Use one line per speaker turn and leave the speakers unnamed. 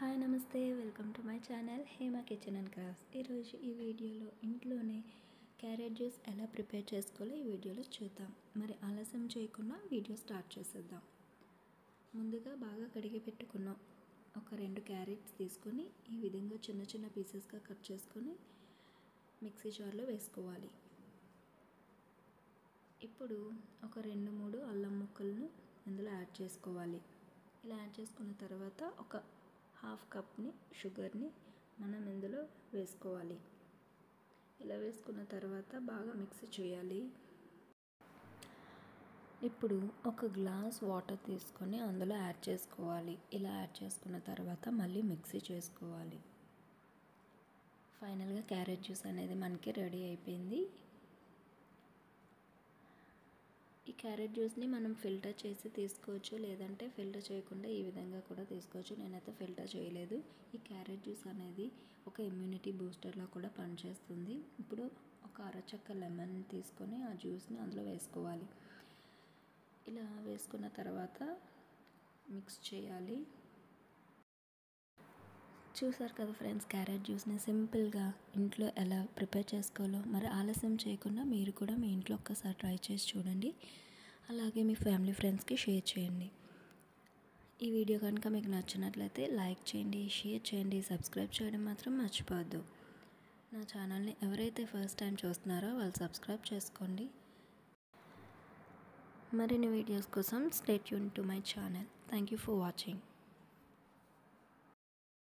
Hi నమస్తే, welcome to my channel Hema kitchen and crafts. ఈరోజు ఈ వీడియోలో ఇంట్లోనే క్యారెట్ జ్యూస్ ఎలా ప్రిపేర్ చేసుకోవాలో ఈ వీడియోలో చూద్దాం. మరి ఆలస్యం చేయకుండా వీడియో స్టార్ట్ చేసేద్దాం. ముందుగా బాగా కడిగి పెట్టుకున్న ఒక 2 క్యారెట్స్ తీసుకొని ఈ విధంగా చిన్న చిన్న పీసెస్గా కట్ చేసుకొని మిక్సీ జార్లో వేసుకోవాలి. ఇప్పుడు ఒక 2-3 అల్లం ముక్కలను ఇందులో యాడ్ చేసుకోవాలి. ఇలా యాడ్ చేసుకున్న తర్వాత ఒక హాఫ్ కప్ని షుగర్ని మనం ఇందులో వేసుకోవాలి. ఇలా వేసుకున్న తర్వాత బాగా మిక్స్ చేయాలి. ఇప్పుడు ఒక గ్లాస్ వాటర్ తీసుకొని అందులో యాడ్ చేసుకోవాలి. ఇలా యాడ్ చేసుకున్న తర్వాత మళ్ళీ మిక్సీ చేసుకోవాలి. ఫైనల్గా క్యారెట్ జ్యూస్ అనేది మనకి రెడీ అయిపోయింది. ఈ క్యారెట్ జ్యూస్ని మనం ఫిల్టర్ చేసి తీసుకోవచ్చు, లేదంటే ఫిల్టర్ చేయకుండా ఈ విధంగా కూడా తీసుకోవచ్చు. నేనైతే ఫిల్టర్ చేయలేదు. ఈ క్యారెట్ జ్యూస్ అనేది ఒక ఇమ్యూనిటీ బూస్టర్లా కూడా పనిచేస్తుంది. ఇప్పుడు ఒక అరచక్క లెమన్ తీసుకొని ఆ జ్యూస్ని అందులో వేసుకోవాలి. ఇలా వేసుకున్న తర్వాత మిక్స్ చేయాలి. చూసారు కదా ఫ్రెండ్స్, క్యారెట్ జ్యూస్ని సింపుల్గా ఇంట్లో ఎలా ప్రిపేర్ చేసుకోవాలో. మరి ఆలస్యం చేయకుండా మీరు కూడా మీ ఇంట్లో ఒక్కసారి ట్రై చేసి చూడండి. అలాగే మీ ఫ్యామిలీ ఫ్రెండ్స్కి షేర్ చేయండి. ఈ వీడియో కనుక మీకు నచ్చినట్లయితే లైక్ చేయండి, షేర్ చేయండి, సబ్స్క్రైబ్ చేయడం మాత్రం మర్చిపోవద్దు. నా ఛానల్ని ఎవరైతే ఫస్ట్ టైం చూస్తున్నారో వాళ్ళు సబ్స్క్రైబ్ చేసుకోండి. మరిన్ని వీడియోస్ కోసం stay tune to my channel. Thank you for watching.